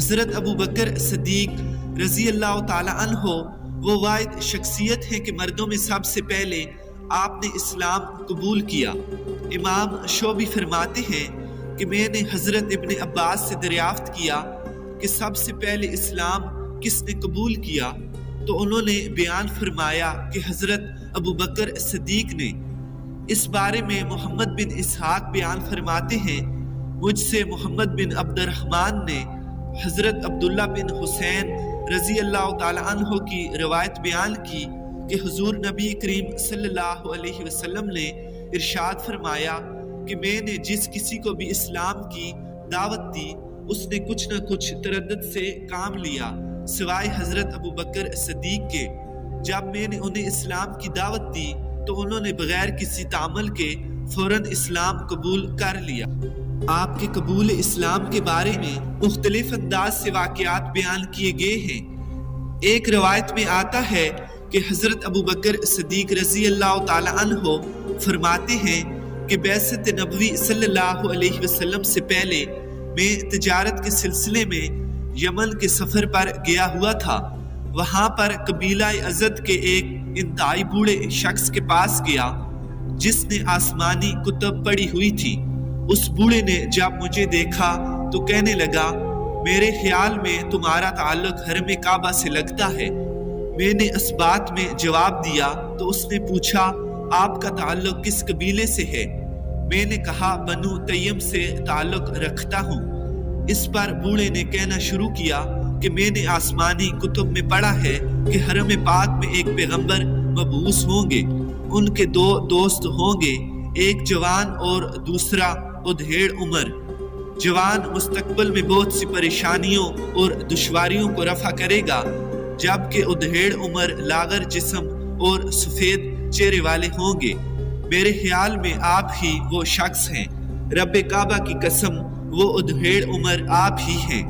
حضرت ابو بکر صدیق رضی اللہ تعالی عنہ وہ واحد شخصیت ہیں کہ مردوں میں سب سے پہلے آپ نے اسلام قبول کیا۔ امام شعبی فرماتے ہیں کہ میں نے حضرت ابن عباس سے دریافت کیا کہ سب سے پہلے اسلام کس نے قبول کیا، تو انہوں نے بیان فرمایا کہ حضرت ابو بکر صدیق نے۔ اس بارے میں محمد بن اسحاق بیان فرماتے ہیں، مجھ سے محمد بن عبد الرحمن نے حضرت عبداللہ بن حسین رضی اللہ تعالی عنہ کی روایت بیان کی کہ حضور نبی کریم صلی اللہ علیہ وسلم نے ارشاد فرمایا کہ میں نے جس کسی کو بھی اسلام کی دعوت دی اس نے کچھ نہ کچھ تردد سے کام لیا سوائے حضرت ابو بکر صدیق کے۔ جب میں نے انہیں اسلام کی دعوت دی تو انہوں نے بغیر کسی تعامل کے فوراً اسلام قبول کر لیا۔ آپ کے قبول اسلام کے بارے میں مختلف انداز سے واقعات بیان کیے گئے ہیں۔ ایک روایت میں آتا ہے کہ حضرت ابو بکر صدیق رضی اللہ تعالی عنہ فرماتے ہیں کہ بعثت نبوی صلی اللہ علیہ وسلم سے پہلے میں تجارت کے سلسلے میں یمن کے سفر پر گیا ہوا تھا۔ وہاں پر قبیلہ ازد کے ایک انتہائی بوڑھے شخص کے پاس گیا جس نے آسمانی کتب پڑھی ہوئی تھی۔ اس بوڑھے نے جب مجھے دیکھا تو کہنے لگا، میرے خیال میں تمہارا تعلق حرم کعبہ سے لگتا ہے۔ میں نے اس بات میں جواب دیا تو اس نے پوچھا، آپ کا تعلق کس قبیلے سے ہے؟ میں نے کہا، بنو تیم سے تعلق رکھتا ہوں۔ اس پر بوڑھے نے کہنا شروع کیا کہ میں نے آسمانی کتب میں پڑھا ہے کہ حرم پاک میں ایک پیغمبر مبعوث ہوں گے، ان کے دو دوست ہوں گے، ایک جوان اور دوسرا ادھیڑ عمر۔ جوان مستقبل میں بہت سی پریشانیوں اور دشواریوں کو رفع کرے گا، جبکہ ادھیڑ عمر لاغر جسم اور سفید چہرے والے ہوں گے۔ میرے خیال میں آپ ہی وہ شخص ہیں، رب کعبہ کی قسم وہ ادھیڑ عمر آپ ہی ہیں۔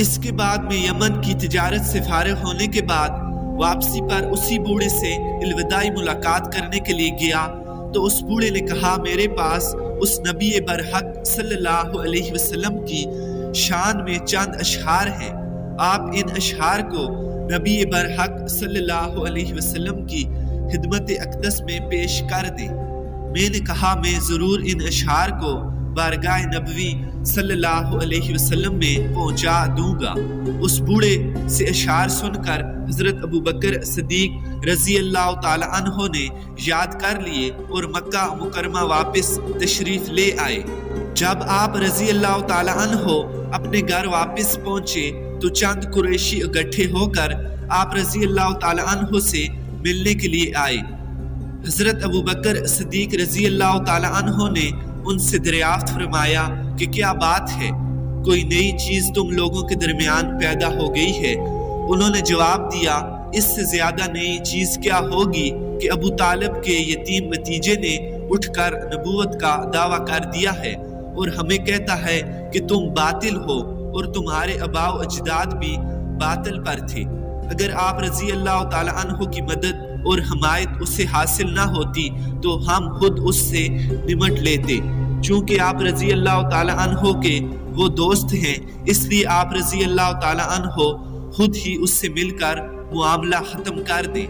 اس کے بعد میں یمن کی تجارت سے فارغ ہونے کے بعد واپسی پر اسی بوڑھے سے الوداعی ملاقات کرنے کے لیے گیا تو اس بوڑھے نے کہا، میرے پاس اس نبی برحق صلی اللہ علیہ وسلم کی شان میں چند اشعار ہیں، آپ ان اشعار کو نبی برحق صلی اللہ علیہ وسلم کی خدمت اقدس میں پیش کر دیں۔ میں نے کہا، میں ضرور ان اشعار کو بارگاہ نبوی صلی اللہ علیہ وسلم میں پہنچا دوں گا۔ اس بوڑھے سے اشعار سن کر حضرت ابو بکر صدیق رضی اللہ تعالی عنہ نے یاد کر لیے اور مکہ مکرمہ واپس تشریف لے آئے۔ جب آپ رضی اللہ تعالی عنہ اپنے گھر واپس پہنچے تو چند قریشی اکٹھے ہو کر آپ رضی اللہ تعالی عنہ سے ملنے کے لیے آئے۔ حضرت ابو بکر صدیق رضی اللہ تعالی عنہ نے ان سے دریافت فرمایا کہ کیا بات ہے، کوئی نئی چیز تم لوگوں کے درمیان پیدا ہو گئی ہے؟ انہوں نے جواب دیا، اس سے زیادہ نئی چیز کیا ہوگی کہ ابو طالب کے یتیم بھتیجے نے اٹھ کر نبوت کا دعویٰ کر دیا ہے اور ہمیں کہتا ہے کہ تم باطل ہو اور تمہارے آباء و اجداد بھی باطل پر تھے۔ اگر آپ رضی اللہ تعالی عنہ کی مدد اور حمایت اسے حاصل نہ ہوتی تو ہم خود اس سے نمٹ لیتے۔ چونکہ آپ رضی اللہ تعالی عنہ کے وہ دوست ہیں، اس لیے آپ رضی اللہ تعالی عنہ خود ہی اس سے مل کر معاملہ ختم کر دیں۔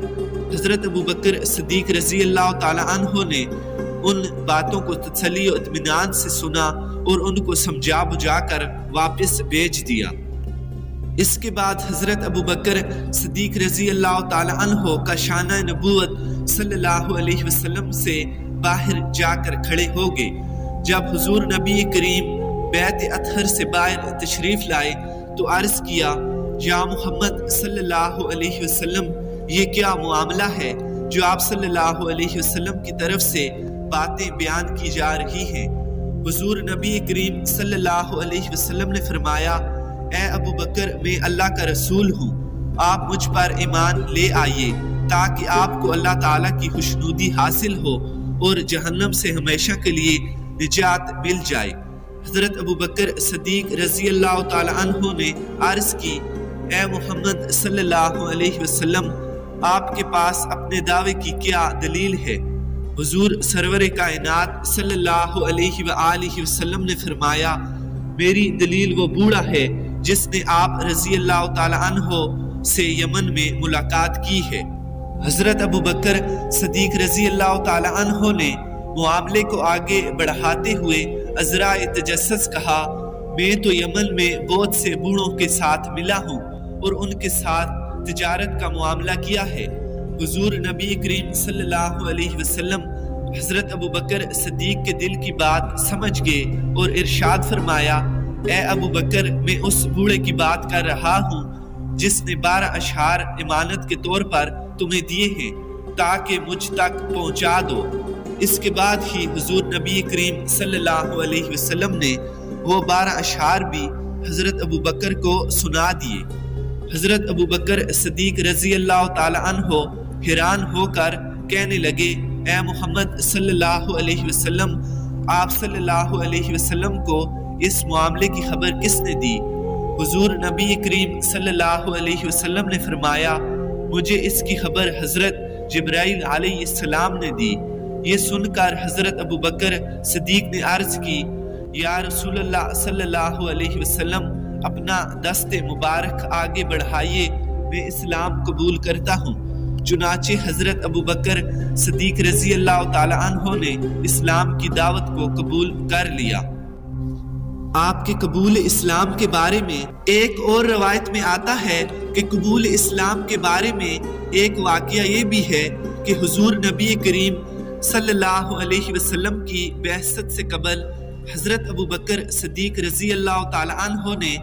حضرت ابو بکر صدیق رضی اللہ تعالی عنہ نے ان باتوں کو تسلی و اطمینان سے سنا اور ان کو سمجھا بجھا کر واپس بھیج دیا۔ اس کے بعد حضرت ابو بکر صدیق رضی اللہ تعالی عنہ کا شانہ نبوت صلی اللہ علیہ وسلم سے باہر جا کر کھڑے ہو گئے۔ جب حضور نبی کریم بیت اطہر سے باہر تشریف لائے تو عرض کیا، یا محمد صلی اللہ علیہ وسلم، یہ کیا معاملہ ہے جو آپ صلی اللہ علیہ وسلم کی طرف سے باتیں بیان کی جا رہی ہیں؟ حضور نبی کریم صلی اللہ علیہ وسلم نے فرمایا، اے ابو بکر، میں اللہ کا رسول ہوں، آپ مجھ پر ایمان لے آئیے تاکہ آپ کو اللہ تعالیٰ کی خوشنودی حاصل ہو اور جہنم سے ہمیشہ کے لیے نجات مل جائے۔ حضرت ابو بکر صدیق رضی اللہ تعالی عنہ نے عرض کی، اے محمد صلی اللہ علیہ وسلم، آپ کے پاس اپنے دعوے کی کیا دلیل ہے؟ حضور سرور کائنات صلی اللہ علیہ وآلہ وسلم نے فرمایا، میری دلیل وہ بوڑھا ہے جس نے آپ رضی اللہ تعالی عنہ سے یمن میں ملاقات کی ہے۔ حضرت ابو بکر صدیق رضی اللہ تعالی عنہ نے معاملے کو آگے بڑھاتے ہوئے عذرا تجسس کہا، میں تو یمن میں بہت سے بوڑھوں کے ساتھ ملا ہوں اور ان کے ساتھ تجارت کا معاملہ کیا ہے۔ حضور نبی کریم صلی اللہ علیہ وسلم حضرت ابو بکر صدیق کے دل کی بات سمجھ گئے اور ارشاد فرمایا، اے ابو بکر، میں اس بوڑھے کی بات کر رہا ہوں جس نے 12 اشعار امانت کے طور پر تمہیں دیے ہیں تاکہ مجھ تک پہنچا دو۔ اس کے بعد ہی حضور نبی کریم صلی اللہ علیہ وسلم نے وہ 12 اشعار بھی حضرت ابو بکر کو سنا دیے۔ حضرت ابو بکر صدیق رضی اللہ تعالی عنہ حیران ہو کر کہنے لگے، اے محمد صلی اللہ علیہ وسلم، آپ صلی اللہ علیہ وسلم کو اس معاملے کی خبر کس نے دی؟ حضور نبی کریم صلی اللہ علیہ وسلم نے فرمایا، مجھے اس کی خبر حضرت جبرائیل علیہ السلام نے دی۔ یہ سن کر حضرت ابو بکر صدیق نے عرض کی، یا رسول اللہ صلی اللہ علیہ وسلم، اپنا دست مبارک آگے بڑھائیے، میں اسلام قبول کرتا ہوں۔ چنانچہ حضرت ابو بکر صدیق رضی اللہ تعالی عنہ نے اسلام کی دعوت کو قبول کر لیا۔ آپ کے قبول اسلام کے بارے میں ایک اور روایت میں آتا ہے کہ قبول اسلام کے بارے میں ایک واقعہ یہ بھی ہے کہ حضور نبی کریم صلی اللہ علیہ وسلم کی بعثت سے قبل حضرت ابو بکر صدیق رضی اللہ تعالی عنہ نے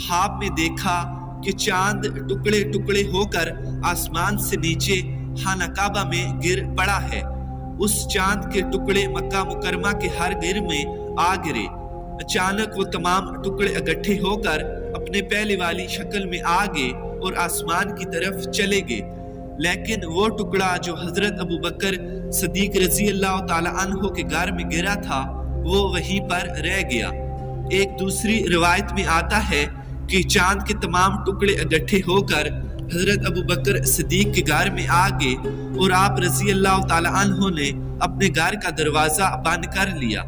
خواب میں دیکھا کہ چاند ٹکڑے ٹکڑے ہو کر آسمان سے نیچے خانہ کعبہ میں گر پڑا ہے۔ اس چاند کے ٹکڑے مکہ مکرمہ کے ہر گھر میں آ گرے۔ اچانک وہ تمام ٹکڑے اکٹھے ہو کر اپنے پہلے والی شکل میں آ گئے اور آسمان کی طرف چلے گئے، لیکن وہ ٹکڑا جو حضرت ابو بکر صدیق رضی اللہ تعالی عنہ کے گھر میں گرا تھا وہ وہیں پر رہ گیا۔ ایک دوسری روایت میں آتا ہے کہ چاند کے تمام ٹکڑے اکٹھے ہو کر حضرت ابو بکر صدیق کے گھر میں آ گئے اور آپ رضی اللہ تعالی عنہ نے اپنے گھر کا دروازہ بند کر لیا۔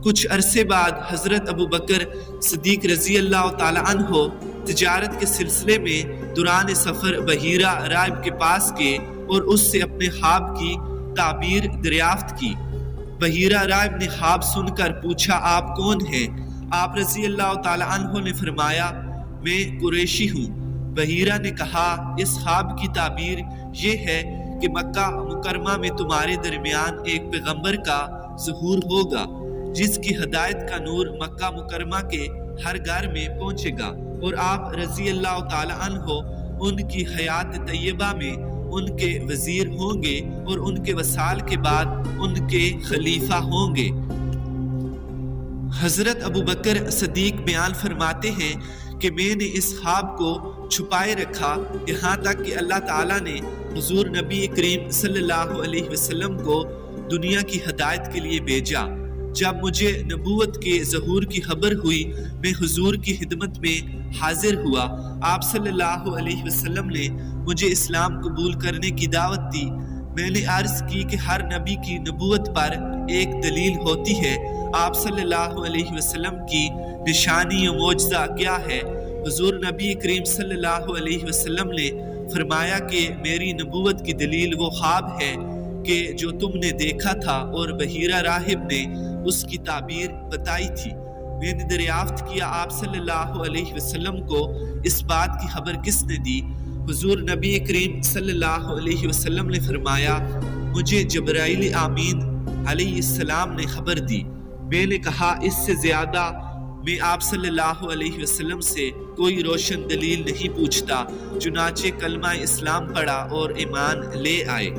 کچھ عرصے بعد حضرت ابو بکر صدیق رضی اللہ تعالی عنہ تجارت کے سلسلے میں دوران سفر بحیرہ راہب کے پاس گئے اور اس سے اپنے خواب کی تعبیر دریافت کی۔ بحیرہ راہب نے خواب سن کر پوچھا، آپ کون ہیں؟ آپ رضی اللہ تعالی عنہ نے فرمایا، میں قریشی ہوں۔ بحیرہ نے کہا، اس خواب کی تعبیر یہ ہے کہ مکہ مکرمہ میں تمہارے درمیان ایک پیغمبر کا ظہور ہوگا جس کی ہدایت کا نور مکہ مکرمہ کے ہر گھر میں پہنچے گا، اور آپ رضی اللہ تعالی عنہ ان کی حیات طیبہ میں ان کے وزیر ہوں گے اور ان کے وصال کے بعد ان کے خلیفہ ہوں گے۔ حضرت ابو بکر صدیق بیان فرماتے ہیں کہ میں نے اس خواب کو چھپائے رکھا یہاں تک کہ اللہ تعالیٰ نے حضور نبی کریم صلی اللہ علیہ وسلم کو دنیا کی ہدایت کے لیے بھیجا۔ جب مجھے نبوت کے ظہور کی خبر ہوئی، میں حضور کی خدمت میں حاضر ہوا۔ آپ صلی اللہ علیہ وسلم نے مجھے اسلام قبول کرنے کی دعوت دی۔ میں نے عرض کی کہ ہر نبی کی نبوت پر ایک دلیل ہوتی ہے، آپ صلی اللہ علیہ وسلم کی نشانی و معجزہ کیا ہے؟ حضور نبی کریم صلی اللہ علیہ وسلم نے فرمایا کہ میری نبوت کی دلیل وہ خواب ہے کہ جو تم نے دیکھا تھا اور بحیرہ راہب نے اس کی تعبیر بتائی تھی۔ میں نے دریافت کیا، آپ صلی اللہ علیہ وسلم کو اس بات کی خبر کس نے دی؟ حضور نبی کریم صلی اللہ علیہ وسلم نے فرمایا، مجھے جبرائیل امین علیہ السلام نے خبر دی۔ میں نے کہا، اس سے زیادہ میں آپ صلی اللہ علیہ وسلم سے کوئی روشن دلیل نہیں پوچھتا۔ چنانچہ کلمہ اسلام پڑھا اور ایمان لے آئے۔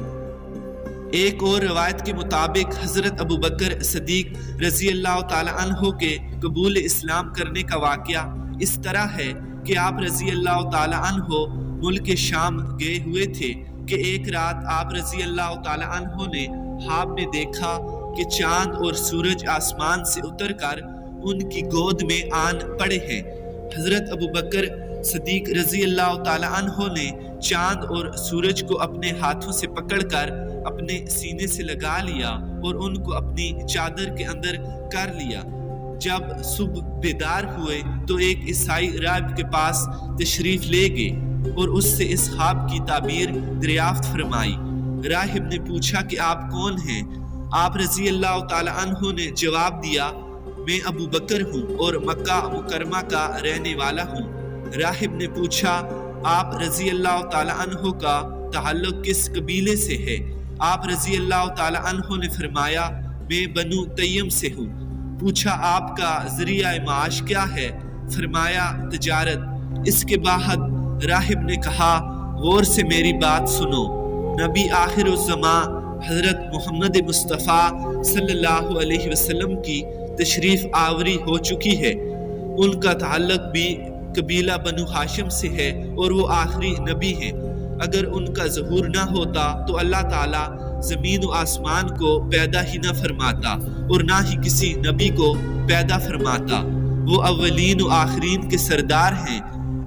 ایک اور روایت کے مطابق حضرت ابو بکر صدیق رضی اللہ تعالی عنہ کے قبول اسلام کرنے کا واقعہ اس طرح ہے کہ آپ رضی اللہ تعالی عنہ ملک شام گئے ہوئے تھے کہ ایک رات آپ رضی اللہ تعالی عنہ نے خواب میں دیکھا کہ چاند اور سورج آسمان سے اتر کر ان کی گود میں آن پڑے ہیں۔ حضرت ابو بکر صدیق رضی اللہ تعالی عنہ نے چاند اور سورج کو اپنے ہاتھوں سے پکڑ کر اپنے سینے سے لگا لیا اور ان کو اپنی چادر کے اندر کر لیا۔ جب صبح بیدار ہوئے تو ایک عیسائی راہب کے پاس تشریف لے گئے اور اس سے اس خواب کی تعبیر دریافت فرمائی۔ راہب نے پوچھا کہ آپ کون ہیں؟ آپ رضی اللہ تعالی عنہ نے جواب دیا، میں ابو بکر ہوں اور مکہ مکرمہ کا رہنے والا ہوں۔ راہب نے پوچھا، آپ رضی اللہ تعالی عنہ کا تعلق کس قبیلے سے ہے؟ آپ رضی اللہ تعالی عنہ نے فرمایا، میں بنو تیم سے ہوں۔ پوچھا، آپ کا ذریعہ معاش کیا ہے؟ فرمایا، تجارت۔ اس کے بعد راہب نے کہا، غور سے میری بات سنو، نبی آخر الزماں حضرت محمد مصطفیٰ صلی اللہ علیہ وسلم کی تشریف آوری ہو چکی ہے۔ ان کا تعلق بھی قبیلہ بنو ہاشم سے ہے اور وہ آخری نبی ہیں۔ اگر ان کا ظہور نہ ہوتا تو اللہ تعالیٰ زمین و آسمان کو پیدا ہی نہ فرماتا اور نہ ہی کسی نبی کو پیدا فرماتا۔ وہ اولین و آخرین کے سردار ہیں۔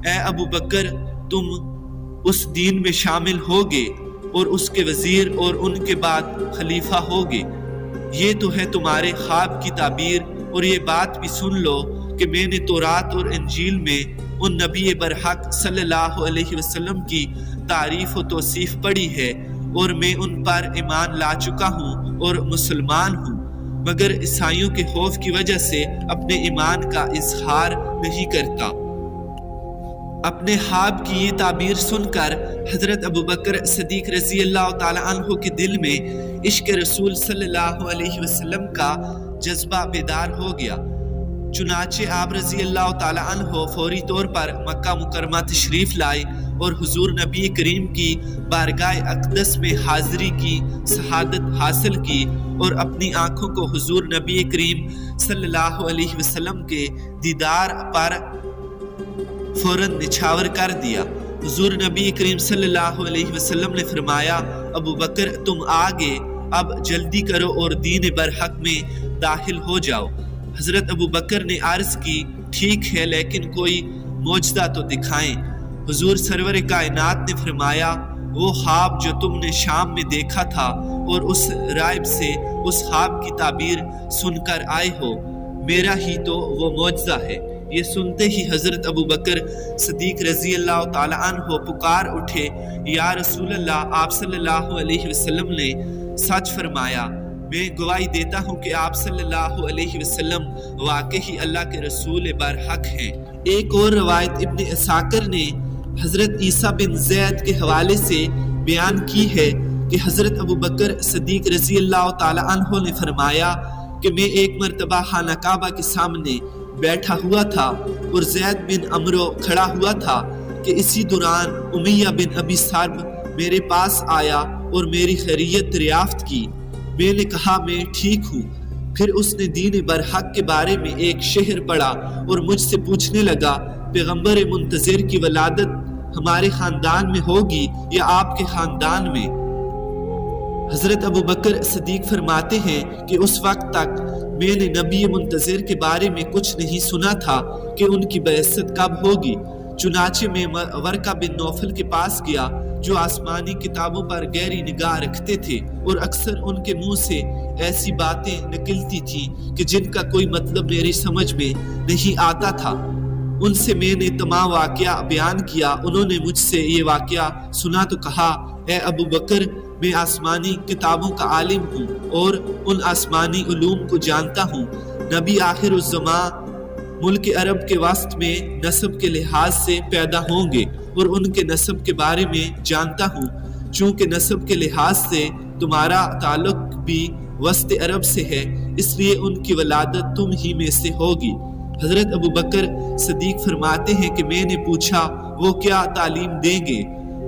اے ابو بکر، تم اس دین میں شامل ہوگے اور اس کے وزیر اور ان کے بعد خلیفہ ہوگے۔ یہ تو ہے تمہارے خواب کی تعبیر، اور یہ بات بھی سن لو کہ میں نے تورات اور انجیل میں ان نبی برحق صلی اللہ علیہ وسلم کی تعریف و توصیف پڑھی ہے، اور میں ان پر ایمان لا چکا ہوں اور مسلمان ہوں، مگر عیسائیوں کے خوف کی وجہ سے اپنے ایمان کا اظہار نہیں کرتا۔ اپنے خواب کی یہ تعبیر سن کر حضرت ابو بکر صدیق رضی اللہ تعالی عنہ کے دل میں عشق رسول صلی اللہ علیہ وسلم کا جذبہ بیدار ہو گیا۔ چنانچہ آپ رضی اللہ تعالی عنہ فوری طور پر مکہ مکرمہ تشریف لائے اور حضور نبی کریم کی بارگاہ اقدس میں حاضری کی سعادت حاصل کی، اور اپنی آنکھوں کو حضور نبی کریم صلی اللہ علیہ وسلم کے دیدار پر فوراً نچھاور کر دیا۔ حضور نبی کریم صلی اللہ علیہ وسلم نے فرمایا، ابو بکر تم آگے، اب جلدی کرو اور دین برحق میں داخل ہو جاؤ۔ حضرت ابو بکر نے عرض کی، ٹھیک ہے، لیکن کوئی معجزہ تو دکھائیں۔ حضور سرور کائنات نے فرمایا، وہ خواب جو تم نے شام میں دیکھا تھا اور اس راہب سے اس خواب کی تعبیر سن کر آئے ہو، میرا ہی تو وہ معجزہ ہے۔ یہ سنتے ہی حضرت ابو بکر صدیق رضی اللہ تعالی عنہ پکار اٹھے، یا رسول اللہ، آپ صلی اللہ علیہ وسلم نے سچ فرمایا۔ میں گواہی دیتا ہوں کہ آپ صلی اللہ علیہ وسلم واقعی اللہ کے رسول برحق ہیں۔ ایک اور روایت ابن اساکر نے حضرت عیسیٰ بن زید کے حوالے سے بیان کی ہے کہ حضرت ابو بکر صدیق رضی اللہ تعالی عنہ نے فرمایا کہ میں ایک مرتبہ خانہ کعبہ کے سامنے بیٹھا ہوا تھا اور زید بن عمرو کھڑا ہوا تھا کہ اسی دوران امیہ بن ابی صلب میرے پاس آیا اور میری خیریت دریافت کی۔ میں نے کہا، میں ٹھیک ہوں۔ پھر اس نے دین برحق کے بارے میں ایک شعر پڑھا اور مجھ سے پوچھنے لگا، پیغمبر منتظر کی ولادت ہمارے خاندان میں ہوگی یا آپ کے خاندان میں؟ حضرت ابو بکر صدیق فرماتے ہیں کہ اس وقت تک میں نے نبی منتظر کے بارے میں کچھ نہیں سنا تھا کہ ان کی بعثت کب ہوگی۔ چنانچہ میں ورقہ بن نوفل کے پاس گیا، جو آسمانی کتابوں پر گہری نگاہ رکھتے تھے اور اکثر ان کے منہ سے ایسی باتیں نکلتی تھیں کہ جن کا کوئی مطلب میری سمجھ میں نہیں آتا تھا۔ ان سے میں نے تمام واقعہ بیان کیا۔ انہوں نے مجھ سے یہ واقعہ سنا تو کہا، اے ابو بکر، میں آسمانی کتابوں کا عالم ہوں اور ان آسمانی علوم کو جانتا ہوں۔ نبی آخر الزماں ملک عرب کے وسط میں نسب کے لحاظ سے پیدا ہوں گے اور ان کے نسب کے بارے میں جانتا ہوں۔ چونکہ نسب کے لحاظ سے تمہارا تعلق بھی وسط عرب سے ہے، اس لیے ان کی ولادت تم ہی میں سے ہوگی۔ حضرت ابو بکر صدیق فرماتے ہیں کہ میں نے پوچھا، وہ کیا تعلیم دیں گے؟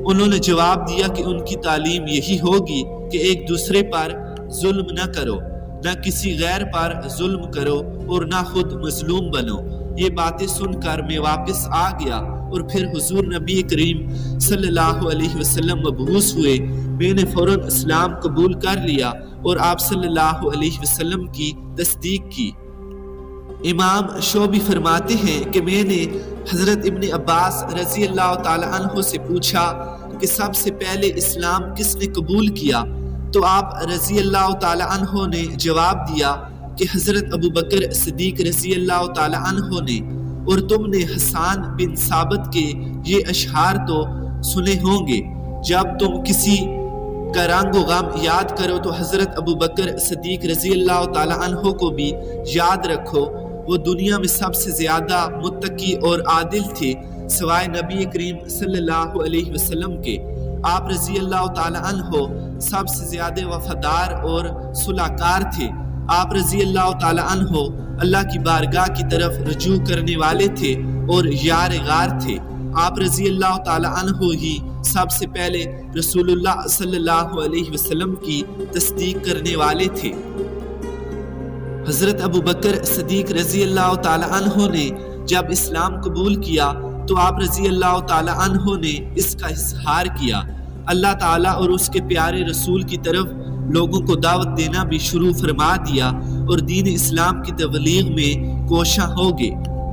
انہوں نے جواب دیا کہ ان کی تعلیم یہی ہوگی کہ ایک دوسرے پر ظلم نہ کرو، نہ کسی غیر پر ظلم کرو اور نہ خود مظلوم بنو۔ یہ باتیں سن کر میں واپس آ گیا اور پھر حضور نبی کریم صلی اللہ علیہ وسلم مبعوث ہوئے۔ میں نے فوراً اسلام قبول کر لیا اور آپ صلی اللہ علیہ وسلم کی تصدیق کی۔ امام شعبی فرماتے ہیں کہ میں نے حضرت ابن عباس رضی اللہ تعالی عنہ سے پوچھا کہ سب سے پہلے اسلام کس نے قبول کیا؟ تو آپ رضی اللہ تعالی عنہ نے جواب دیا کہ حضرت ابو بکر صدیق رضی اللہ تعالی عنہ نے اور تم نے حسان بن ثابت کے یہ اشعار تو سنے ہوں گے، جب تم کسی کا رنگ و غم یاد کرو تو حضرت ابو بکر صدیق رضی اللہ تعالی عنہ کو بھی یاد رکھو، وہ دنیا میں سب سے زیادہ متقی اور عادل تھے سوائے نبی کریم صلی اللہ علیہ وسلم کے۔ آپ رضی اللہ تعالی عنہ سب سے زیادہ وفادار اور صلح کار تھے۔ آپ رضی اللہ تعالی عنہ اللہ کی بارگاہ کی طرف رجوع کرنے والے تھے اور یار غار تھے۔ آپ رضی اللہ تعالی عنہ ہی سب سے پہلے رسول اللہ صلی اللہ علیہ وسلم کی تصدیق کرنے والے تھے۔ حضرت ابو بکر صدیق رضی اللہ تعالی عنہ نے جب اسلام قبول کیا تو آپ رضی اللہ تعالی عنہ نے اس کا اظہار کیا۔ اللہ تعالیٰ اور اس کے پیارے رسول کی طرف لوگوں کو دعوت دینا بھی شروع فرما دیا اور دین اسلام کی تبلیغ میں کوشاں ہو گئے۔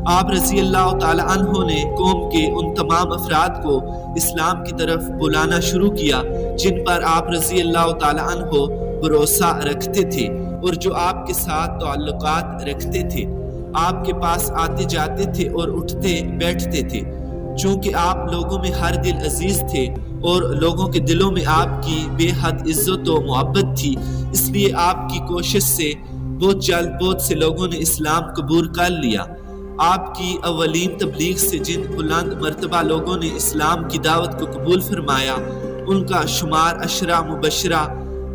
آپ رضی اللہ تعالی عنہ نے قوم کے ان تمام افراد کو اسلام کی طرف بلانا شروع کیا جن پر آپ رضی اللہ تعالی عنہ بھروسہ رکھتے تھے اور جو آپ کے ساتھ تعلقات رکھتے تھے۔ آپ کے پاس آتے جاتے تھے اور اٹھتے بیٹھتے تھے۔ چونکہ آپ لوگوں میں ہر دل عزیز تھے اور لوگوں کے دلوں میں آپ کی بے حد عزت و محبت تھی، اس لیے آپ کی کوشش سے بہت جلد بہت سے لوگوں نے اسلام قبول کر لیا۔ آپ کی اولین تبلیغ سے جن بلند مرتبہ لوگوں نے اسلام کی دعوت کو قبول فرمایا ان کا شمار عشرہ مبشرہ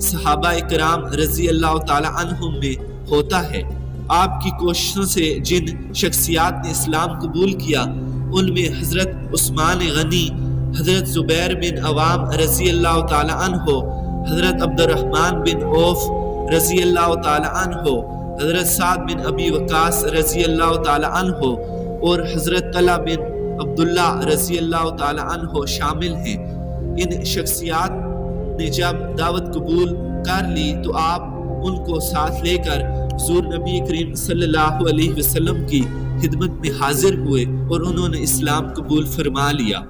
صحابہ کرام رضی اللہ تعالی عنہم میں ہوتا ہے۔ آپ کی کوششوں سے جن شخصیات نے اسلام قبول کیا ان میں حضرت عثمان غنی، حضرت زبیر بن عوام رضی اللہ تعالی عنہ، حضرت عبد الرحمن بن عوف رضی اللہ تعالی عنہ، حضرت سعد بن ابی وقاص رضی اللہ تعالی عنہ اور حضرت طلحہ بن عبداللہ رضی اللہ تعالی عنہ شامل ہیں۔ ان شخصیات نے جب دعوت قبول کر لی تو آپ ان کو ساتھ لے کر حضور نبی کریم صلی اللہ علیہ وسلم کی خدمت میں حاضر ہوئے اور انہوں نے اسلام قبول فرما لیا۔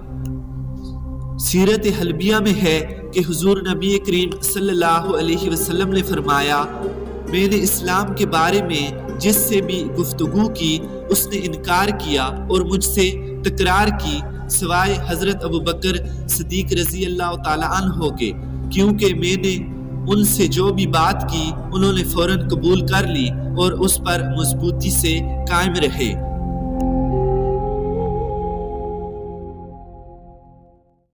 سیرت حلبیہ میں ہے کہ حضور نبی کریم صلی اللہ علیہ وسلم نے فرمایا، میں نے اسلام کے بارے میں جس سے بھی گفتگو کی اس نے انکار کیا اور مجھ سے تکرار کی سوائے حضرت ابو بکر صدیق رضی اللہ تعالی عنہ کے، کیونکہ میں نے ان سے جو بھی بات کی انہوں نے فوراً قبول کر لی اور اس پر مضبوطی سے قائم رہے۔